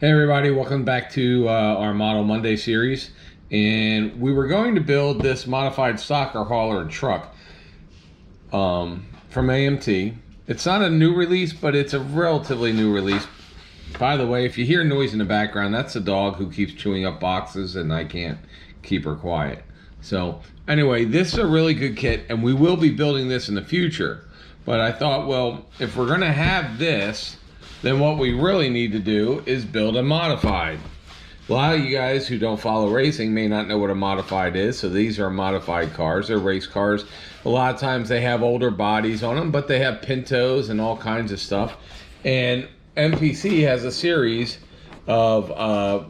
Hey everybody, welcome back to our Model Monday series. And we were going to build this modified stocker hauler and truck from AMT. It's not a new release, but it's a relatively new release. By the way, if you hear noise in the background, that's a dog who keeps chewing up boxes and I can't keep her quiet. So anyway, this is a really good kit and we will be building this in the future. But I thought, well, if we're gonna have this, then what we really need to do is build a modified. A lot of you guys who don't follow racing may not know what a modified is. So these are modified cars, they're race cars. A lot of times they have older bodies on them, but they have Pintos and all kinds of stuff. And MPC has a series of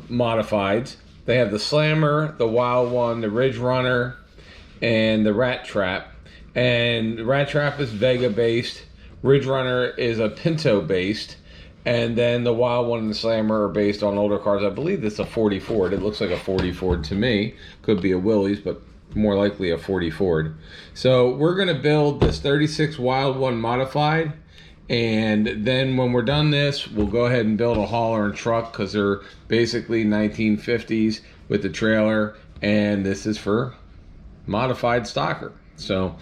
modifieds. They have the Slammer, the Wild One, the Ridge Runner, and the Rat Trap. And the Rat Trap is Vega based, Ridge Runner is a Pinto based, and then the Wild One and the Slammer are based on older cars. I believe it's a 40 Ford. It looks like a 40 Ford to me. Could be a Willys, but more likely a 40 Ford. So we're going to build this 36 Wild One modified. And then when we're done this, we'll go ahead and build a hauler and truck because they're basically 1950s with the trailer. And this is for modified stocker. So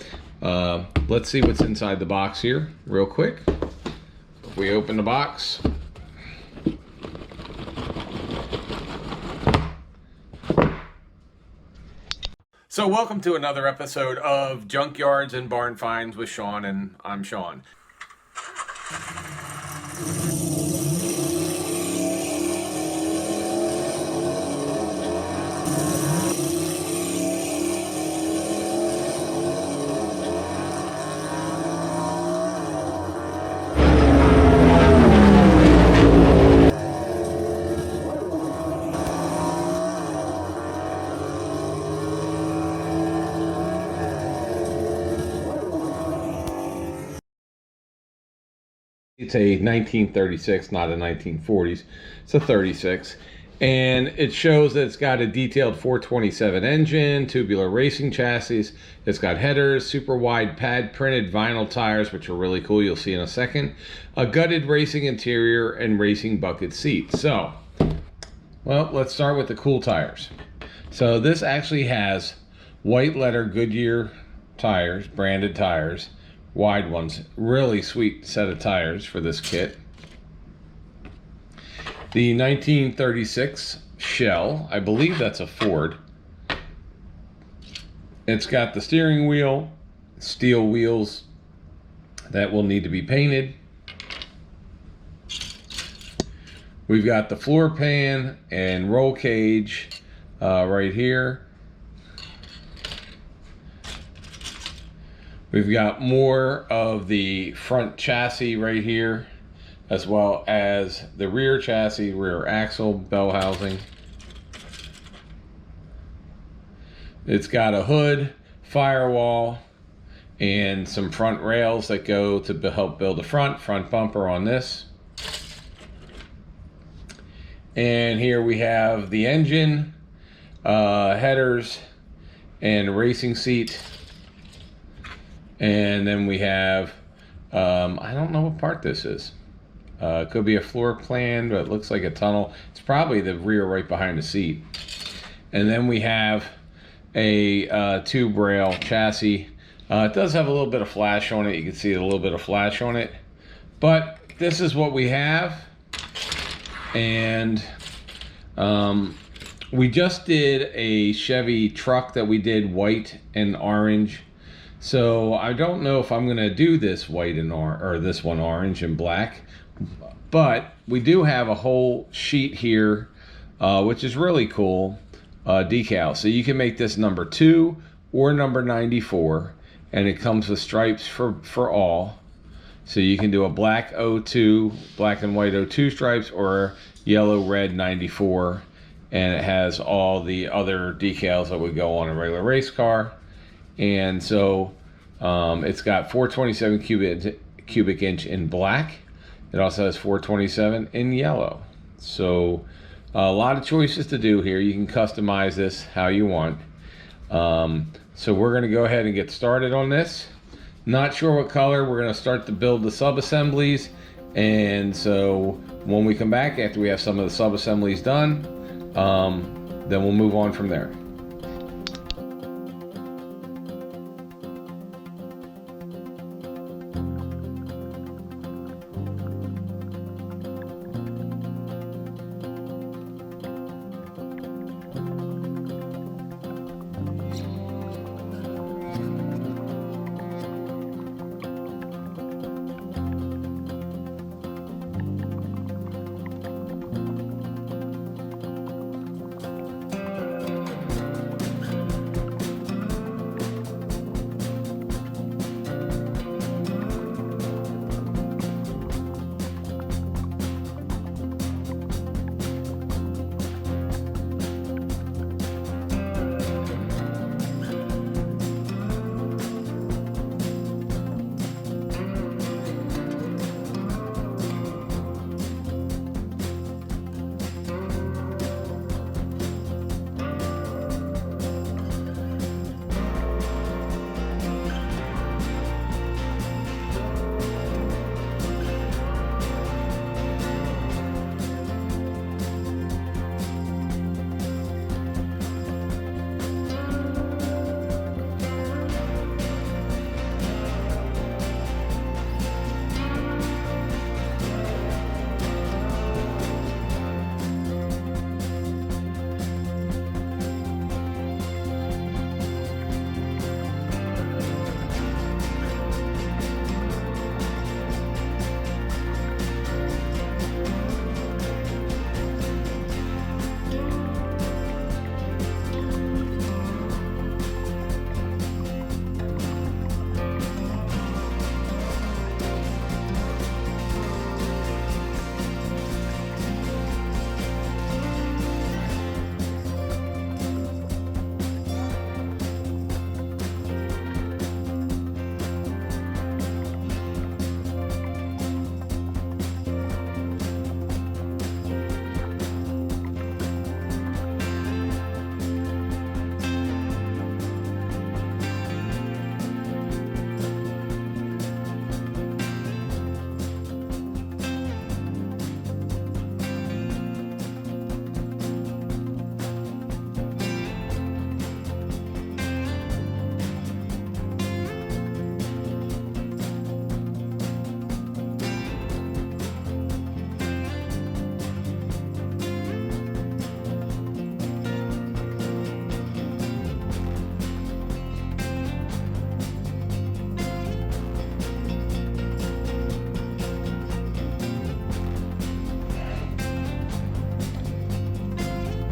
let's see what's inside the box here real quick. If we open the box, so welcome to another episode of Junkyards and Barn Finds with Sean, and I'm Sean. It's a 1936, not a 1940s. It's a 36. And it shows that it's got a detailed 427 engine, tubular racing chassis. It's got headers, super wide pad printed vinyl tires, which are really cool. You'll see in a second. A gutted racing interior and racing bucket seat. So, well, let's start with the cool tires. So this actually has white letter Goodyear tires, branded tires. Wide ones. Really sweet set of tires for this kit. The 1936 shell, I believe that's a Ford. It's got the steering wheel, steel wheels that will need to be painted. We've got the floor pan and roll cage right here. We've got more of the front chassis right here, as well as the rear chassis, rear axle, bell housing. It's got a hood, firewall, and some front rails that go to help build the front bumper on this. And here we have the engine, headers, and racing seat. And then we have, I don't know what part this is. It could be a floor plan, but it looks like a tunnel. It's probably the rear right behind the seat. And then we have a tube rail chassis. It does have a little bit of flash on it. You can see a little bit of flash on it. But this is what we have. And we just did a Chevy truck that we did white and orange. So I don't know if I'm going to do this white and or this one orange and black, but we do have a whole sheet here, which is really cool, decal. So you can make this number 2 or number 94, and it comes with stripes for all. So you can do a black 02, black and white 02 stripes, or yellow, red 94, and it has all the other decals that would go on a regular race car. And so it's got 427 cubic inch in black. It also has 427 in yellow. So a lot of choices to do here. You can customize this how you want. So we're going to go ahead and get started on this. Not sure what color. We're going to start to build the sub-assemblies. And so When we come back, after we have some of the sub-assemblies done, then we'll move on from there.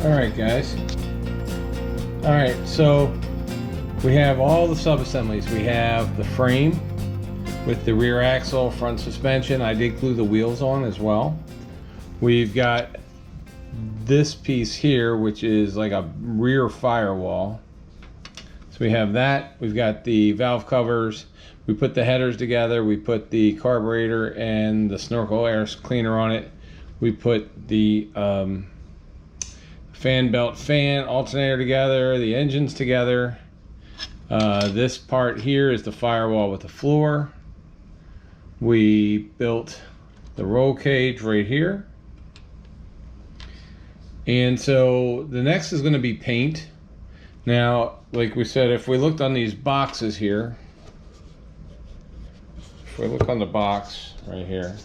Alright guys, alright, so we have all the sub-assemblies. We have the frame with the rear axle, front suspension. I did glue the wheels on as well. We've got this piece here, which is like a rear firewall. So we have that. We've got the valve covers. We put the headers together. We put the carburetor and the snorkel air cleaner on it. We put the fan belt fan alternator together, the engines together. This part here is the firewall with the floor. We built the roll cage right here. And so the next is going to be paint. Now, like we said, if we looked on these boxes here, if we look on the box right here,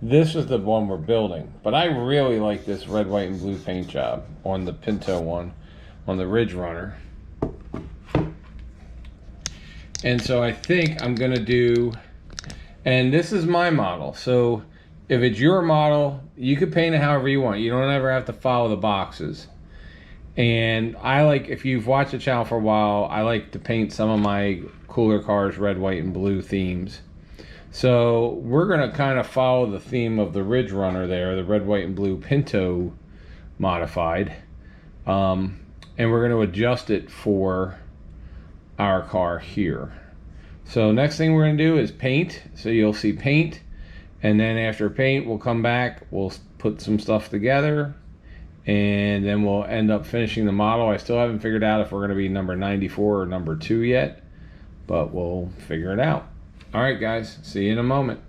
this is the one we're building, but I really like this red, white, and blue paint job on the Pinto one, on the Ridge Runner. And so I think I'm gonna do, and this is my model, so if it's your model, you can paint it however you want. You don't ever have to follow the boxes. And I like, if you've watched the channel for a while, I like to paint some of my cooler cars red, white, and blue themes. So we're going to kind of follow the theme of the Ridge Runner there, the red, white, and blue Pinto modified. And we're going to adjust it for our car here. So next thing we're going to do is paint. So you'll see paint. And then after paint, we'll come back, we'll put some stuff together, and then we'll end up finishing the model. I still haven't figured out if we're going to be number 94 or number 2 yet, but we'll figure it out. All right, guys, see you in a moment.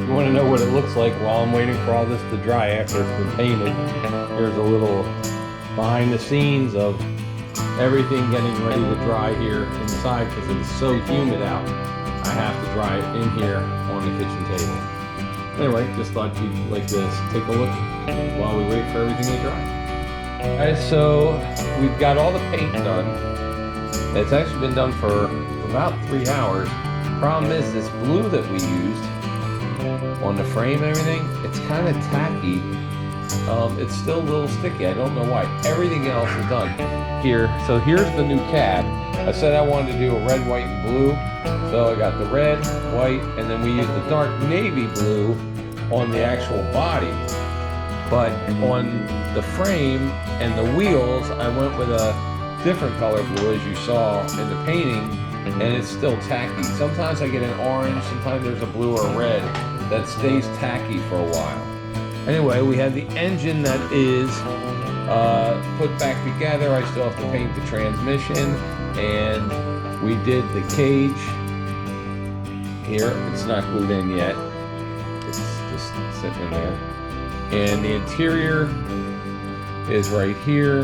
You want to know what it looks like while I'm waiting for all this to dry after it's been painted. Here's a little behind the scenes of everything getting ready to dry here inside because it's so humid out. I have to dry it in here on the kitchen table. Anyway, just thought you'd like to take a look while we wait for everything to dry. Alright, so we've got all the paint done. It's actually been done for about 3 hours. Problem is, this blue that we used on the frame and everything, it's kind of tacky. It's still a little sticky. I don't know why. Everything else is done here. So here's the new cab. I said I wanted to do a red, white, and blue. So I got the red, white, and then we used the dark navy blue on the actual body. But on the frame and the wheels, I went with a different color blue, as you saw in the painting, and it's still tacky. Sometimes I get an orange, sometimes there's a blue or a red that stays tacky for a while. Anyway, we have the engine that is put back together. I still have to paint the transmission, and we did the cage here. It's not glued in yet. It's just sitting in there. And the interior is right here,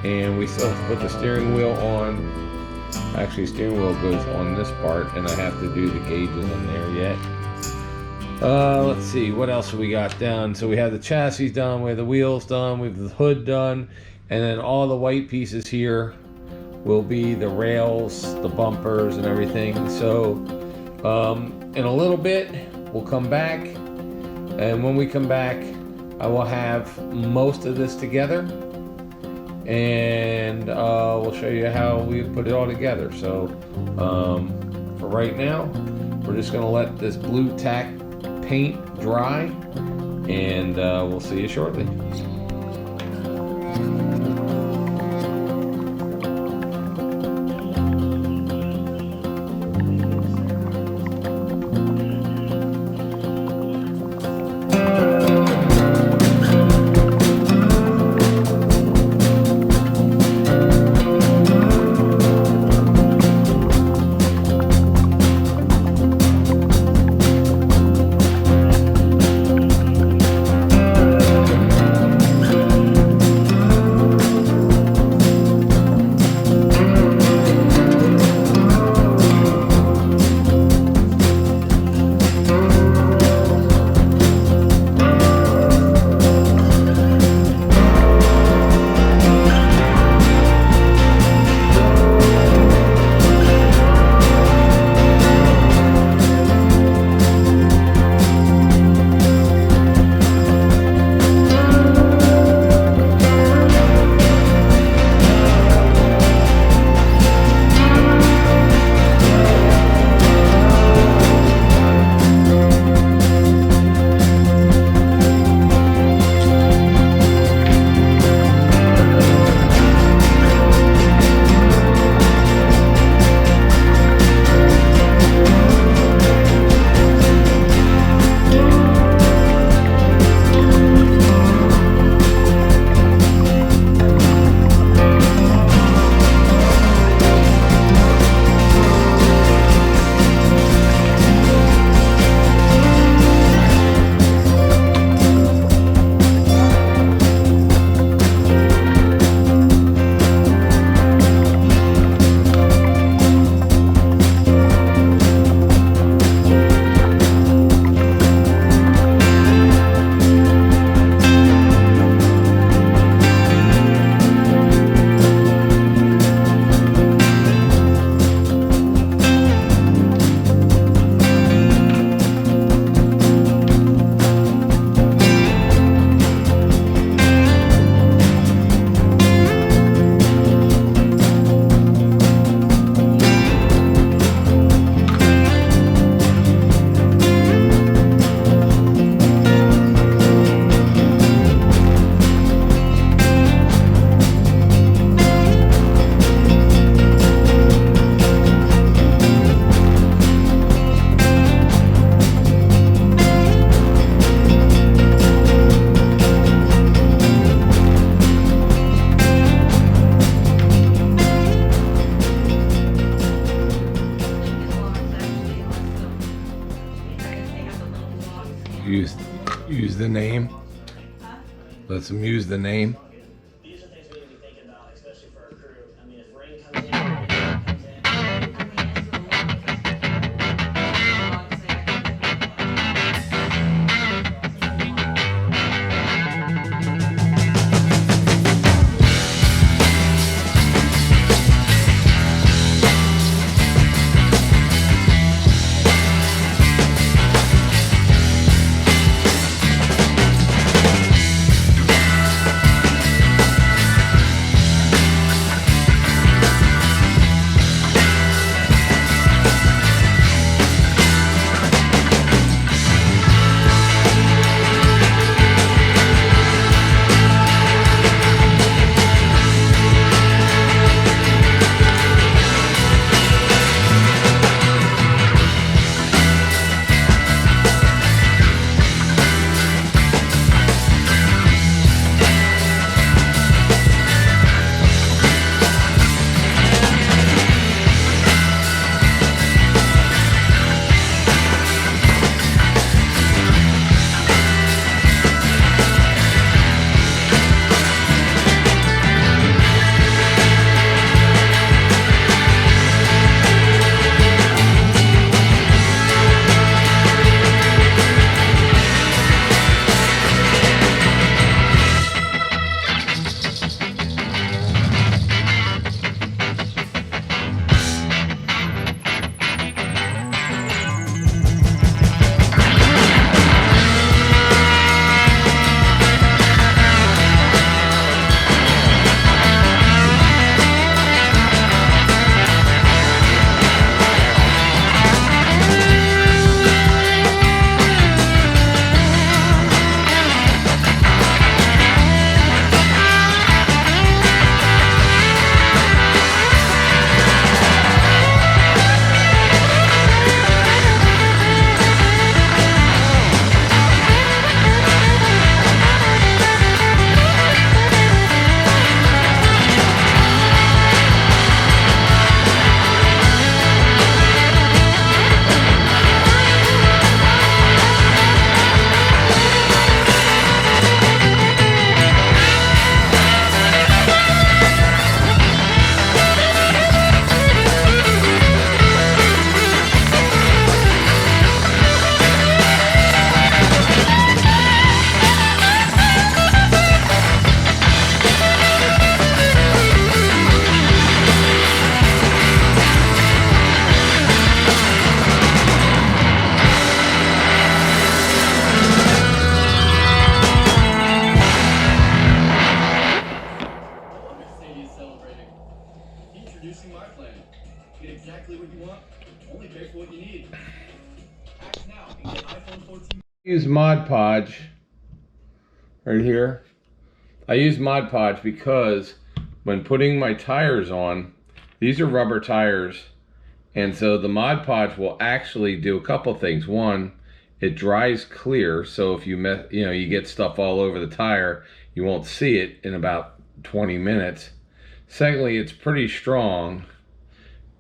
and we still have to put the steering wheel on. Actually, steering wheel goes on this part, and I have to do the gauges in there yet. Let's see, what else have we got done? So we have the chassis done, we have the wheels done, we have the hood done, and then all the white pieces here will be the rails, the bumpers, and everything. So in a little bit, we'll come back, and when we come back, I will have most of this together, and we'll show you how we put it all together. So for right now, we're just going to let this blue tack paint dry, and we'll see you shortly. use the name. Let them use the name. These are things we need to be thinking about, especially for our crew. I mean, if rain comes in, rain comes in. Introducing my plan. Get exactly what you want, only pay for what you need. Act now and get iPhone 14. Use Mod Podge right here. I use Mod Podge because when putting my tires on, these are rubber tires, and so the Mod Podge will actually do a couple things. One, it dries clear, so if you you get stuff all over the tire, you won't see it in about 20 minutes. Secondly, it's pretty strong,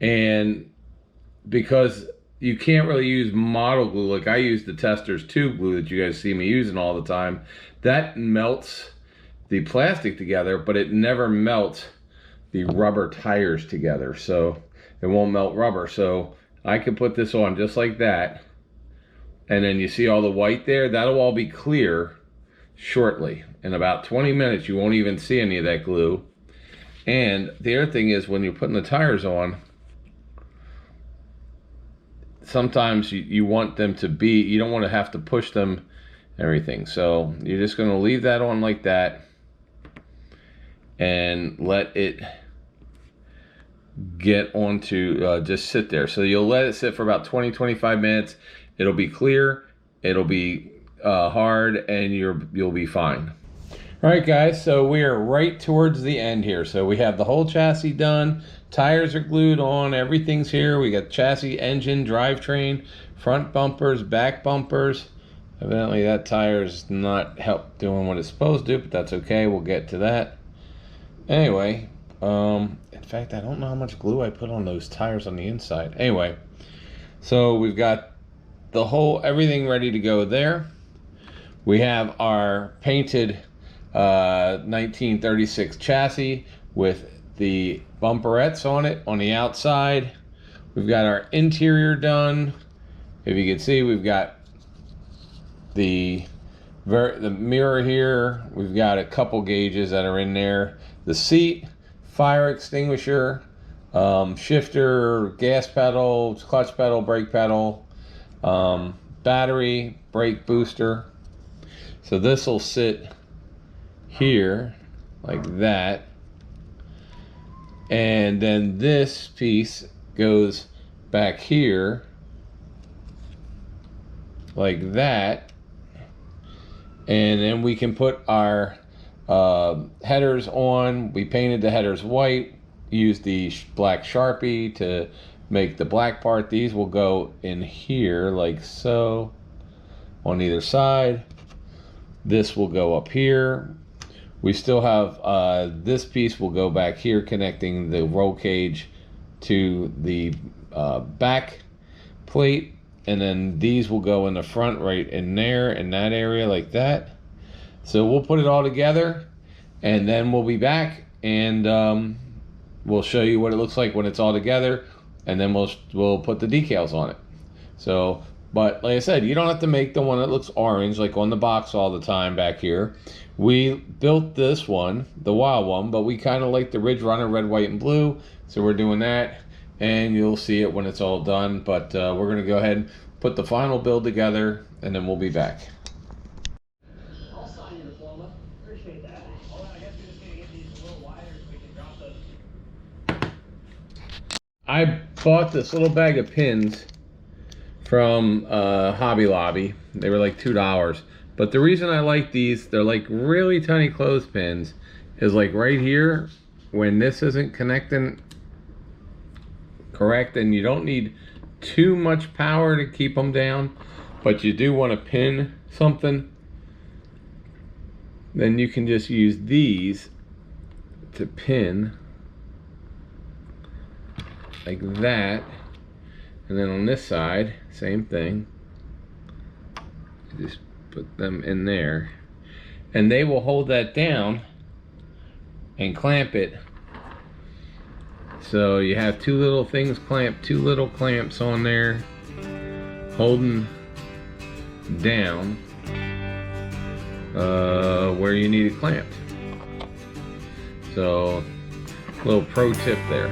and because you can't really use model glue, like I use the Testors tube glue that you guys see me using all the time, that melts the plastic together, but it never melts the rubber tires together, so it won't melt rubber. So I can put this on just like that, and then you see all the white there, that'll all be clear shortly. In about 20 minutes, you won't even see any of that glue. And the other thing is, when you're putting the tires on, sometimes you want them to be, you don't want to have to push them, everything. So you're just going to leave that on like that and let it get onto, just sit there. So you'll let it sit for about 20-25 minutes. It'll be clear, it'll be hard, and you'll be fine. All right, guys, so we are right towards the end here. So we have the whole chassis done, tires are glued on, everything's here. We got chassis, engine, drivetrain, front bumpers, back bumpers. Evidently that tire's not doing what it's supposed to do, but that's okay, we'll get to that. Anyway, in fact, I don't know how much glue I put on those tires on the inside. Anyway, so we've got the whole, everything ready to go there. We have our painted 1936 chassis with the bumperettes on it on the outside. We've got our interior done. If you can see, we've got the mirror here. We've got a couple gauges that are in there. The seat, fire extinguisher, shifter, gas pedal, clutch pedal, brake pedal, battery, brake booster. So this will sit here like that. And then this piece goes back here like that. And then we can put our headers on. We painted the headers white, used the black Sharpie to make the black part. These will go in here like so on either side. This will go up here. We still have this piece will go back here, connecting the roll cage to the back plate. And then these will go in the front right in there, in that area like that. So we'll put it all together, and then we'll be back, and we'll show you what it looks like when it's all together, and then we'll put the decals on it. So, but like I said, you don't have to make the one that looks orange like on the box all the time back here. We built this one, the wild one, but we kind of like the Ridge Runner red, white, and blue, so we're doing that. And you'll see it when it's all done, but we're gonna go ahead and put the final build together, and then we'll be back. I'll sign your diploma. Appreciate that. All right, I guess we just need to get these a little wider so we can drop those. I bought this little bag of pins from Hobby Lobby. They were like $2. But the reason I like these, they're like really tiny clothespins, is like right here, when this isn't connecting correct, and you don't need too much power to keep them down, but you do want to pin something, then you can just use these to pin like that. And then on this side, same thing, just put them in there, and they will hold that down and clamp it. So you have two little things clamped, two little clamps on there holding down where you need it clamped. So, little pro tip there.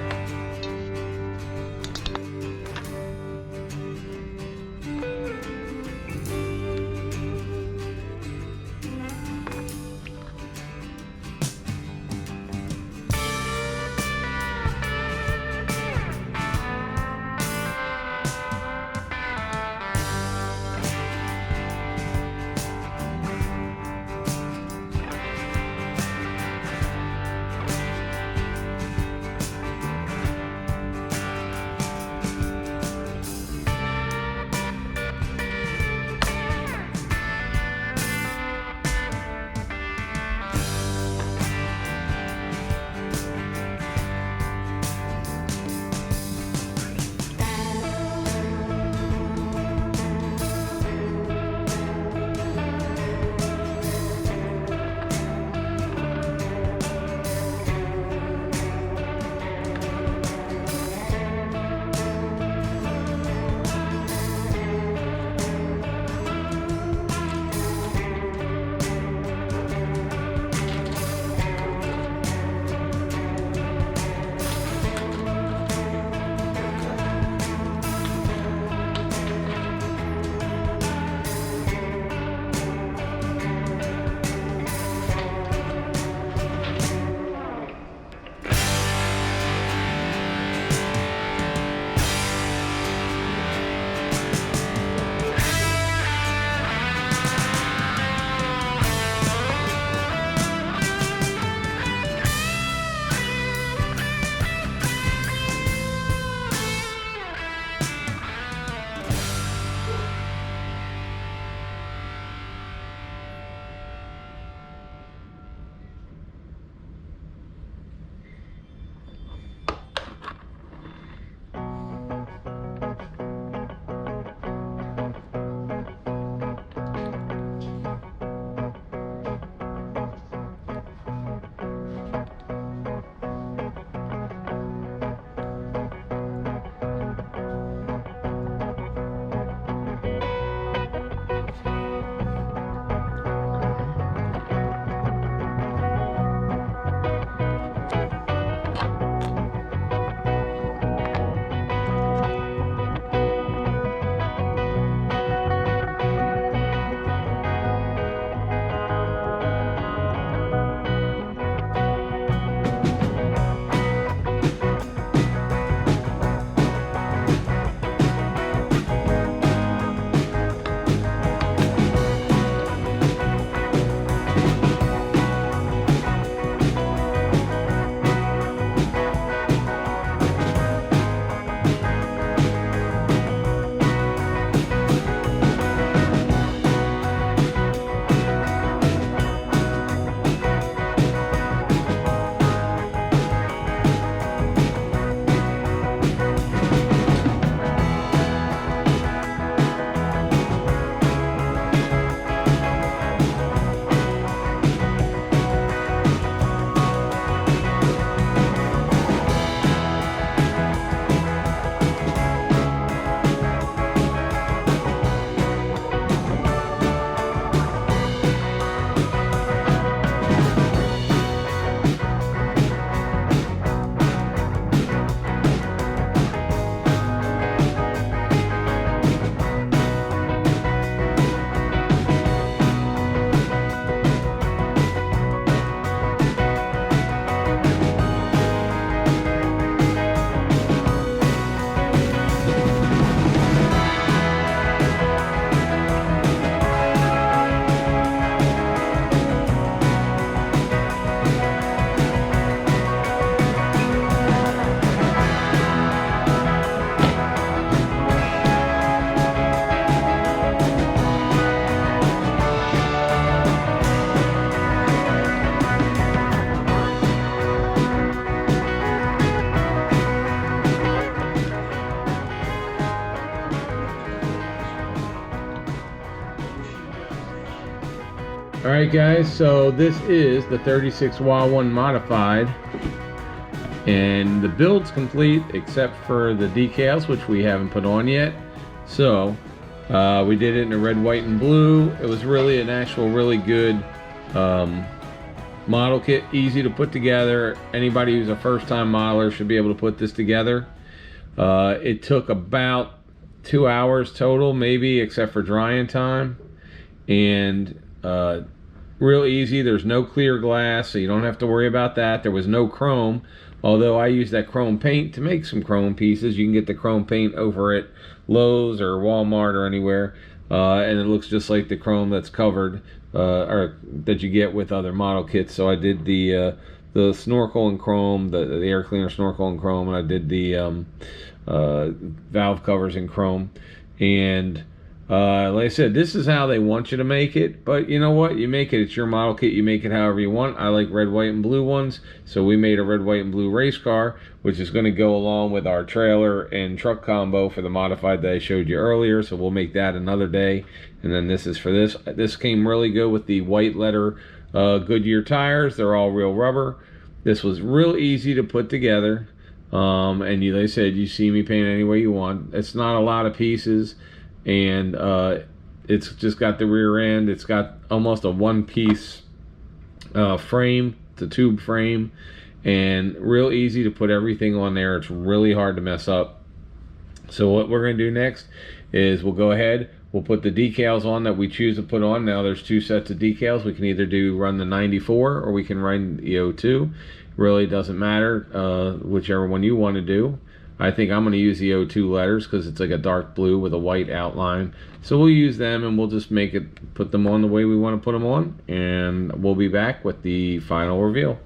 All right, guys, so this is the 36 Wild One Modified, and the build's complete except for the decals, which we haven't put on yet. So we did it in a red, white, and blue. It was really an actual really good model kit, easy to put together. Anybody who's a first-time modeler should be able to put this together. It took about 2 hours total, maybe, except for drying time, and real easy. There's no clear glass, so you don't have to worry about that. There was no chrome, although I used that chrome paint to make some chrome pieces. You can get the chrome paint over at Lowe's or Walmart or anywhere, and it looks just like the chrome that's covered or that you get with other model kits. So I did the snorkel in chrome, the air cleaner snorkel in chrome, and I did the valve covers in chrome. And like I said, this is how they want you to make it, but you know what? You make it, it's your model kit, you make it however you want. I like red, white, and blue ones, so we made a red, white, and blue race car, which is going to go along with our trailer and truck combo for the modified that I showed you earlier, so we'll make that another day. And then this is for this. This came really good with the white letter Goodyear tires. They're all real rubber. This was real easy to put together, and like I said, you see me paint any way you want. It's not a lot of pieces, and it's just got the rear end. It's got almost a one-piece frame, the tube frame, and real easy to put everything on there. It's really hard to mess up. So what we're going to do next is we'll go ahead, we'll put the decals on that we choose to put on. Now there's two sets of decals. We can either run the 94 or we can run the 02. Really doesn't matter, whichever one you want to do. I think I'm going to use the 02 letters because it's like a dark blue with a white outline. So we'll use them, and we'll just put them on the way we want to put them on, and we'll be back with the final reveal.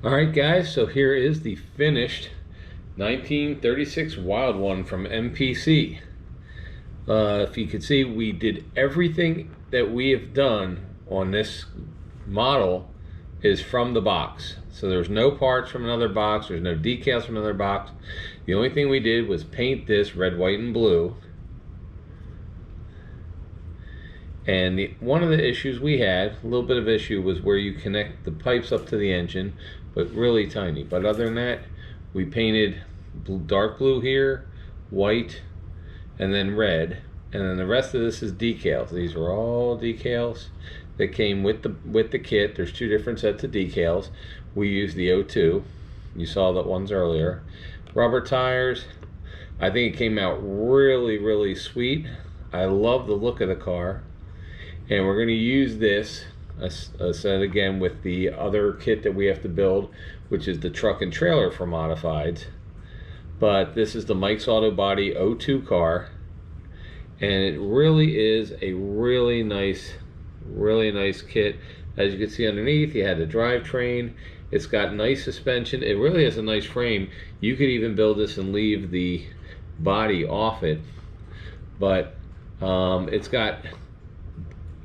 Alright guys, so here is the finished 1936 Wild One from MPC. If you could see, we did everything that we have done on this model is from the box. So there's no parts from another box, there's no decals from another box. The only thing we did was paint this red, white, and blue. And one of the issues we had, a little bit of issue, was where you connect the pipes up to the engine, but really tiny. But other than that, we painted dark blue here, white, and then red. And then the rest of this is decals. These are all decals that came with the kit. There's two different sets of decals. We used the 02. You saw the ones earlier. Rubber tires. I think it came out really, really sweet. I love the look of the car. And we're going to use this, I said again, with the other kit that we have to build, which is the truck and trailer for modifieds. But this is the Mike's Auto Body 02 car. And it really is a really nice kit. As you can see underneath, you had the drivetrain. It's got nice suspension. It really has a nice frame. You could even build this and leave the body off it, but it's got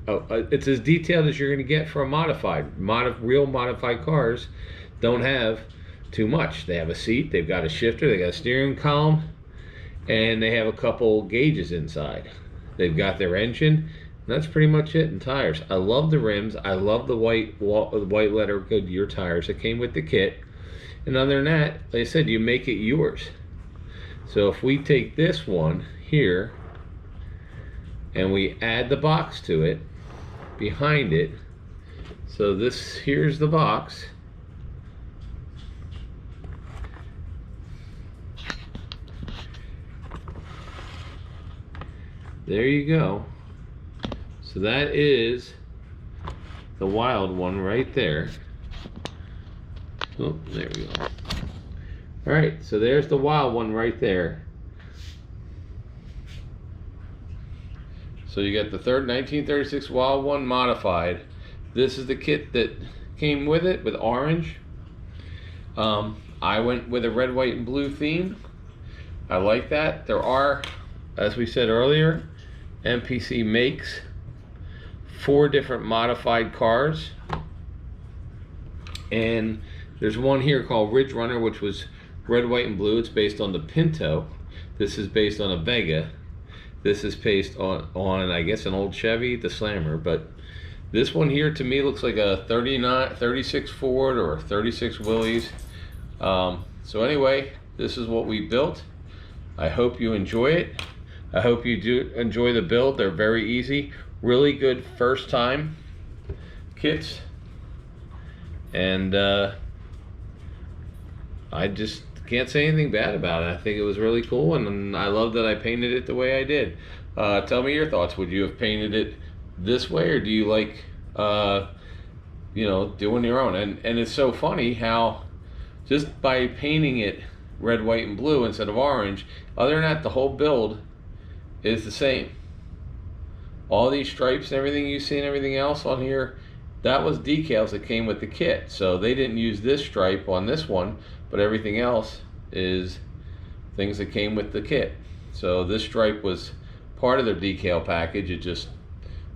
it's as detailed as you're going to get for a modified. Real modified cars don't have too much. They have a seat, they've got a shifter, they got a steering column, and they have a couple gauges inside. They've got their engine. That's pretty much it. And tires. I love the rims. I love the white letter Goodyear tires that came with the kit. And other than that, like I said, you make it yours. So if we take this one here and we add the box to it, behind it, so here's the box. There you go. So that is the Wild One right there. Oh, there we go. Alright, so there's the Wild One right there. So you got the 1936 Wild One modified. This is the kit that came with it, with orange. I went with a red, white, and blue theme. I like that. There are, as we said earlier, MPC makes 4 different modified cars, and there's one here called Ridge Runner, which was red, white, and blue. It's based on the Pinto. This is based on a Vega, This is based on I guess an old Chevy, the Slammer, but this one here to me looks like a 36 Ford or a 36 Willys. So anyway, this is what we built. I hope you enjoy it. I hope you do enjoy the build. They're very easy, really good first time kits, and I just can't say anything bad about it. I think it was really cool, and I love that I painted it the way I did. Tell me your thoughts. Would you have painted it this way, or do you like you know, doing your own? And it's so funny how just by painting it red, white, and blue instead of orange, other than that, the whole build is the same. All these stripes and everything you see and everything else on here, that was decals that came with the kit. So they didn't use this stripe on this one, but everything else is things that came with the kit. So this stripe was part of their decal package. It just,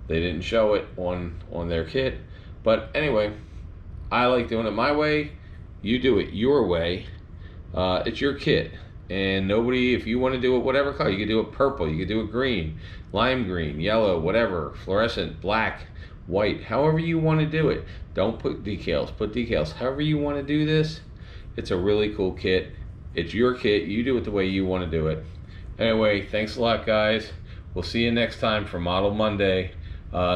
they didn't show it on their kit. But anyway, I like doing it my way. You do it your way. It's your kit, and nobody, if you want to do it whatever color, you can do it purple, you can do it green, lime green, yellow, whatever, fluorescent, black, white, however you want to do it. Don't put decals, put decals. However you want to do this, it's a really cool kit. It's your kit. You do it the way you want to do it. Anyway, thanks a lot, guys. We'll see you next time for Model Monday.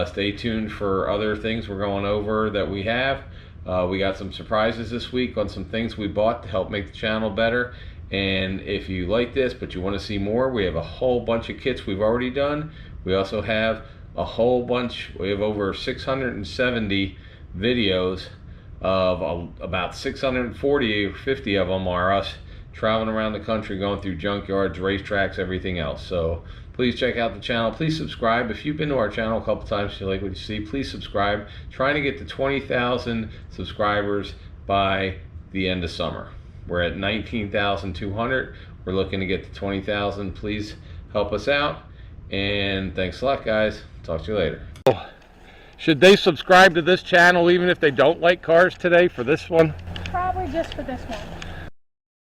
Stay tuned for other things we're going over that we have. We got some surprises this week on some things we bought to help make the channel better. And if you like this but you want to see more, we have a whole bunch of kits we've already done. We also have a whole bunch, we have over 670 videos of about 640 or 50 of them are us traveling around the country, going through junkyards, racetracks, everything else. So please check out the channel. Please subscribe. If you've been to our channel a couple times, you like what you see, please subscribe. Trying to get to 20,000 subscribers by the end of summer. We're at 19,200. We're looking to get to 20,000. Please help us out. And thanks a lot, guys. Talk to you later. Should they subscribe to this channel even if they don't like cars today for this one? Probably just for this one.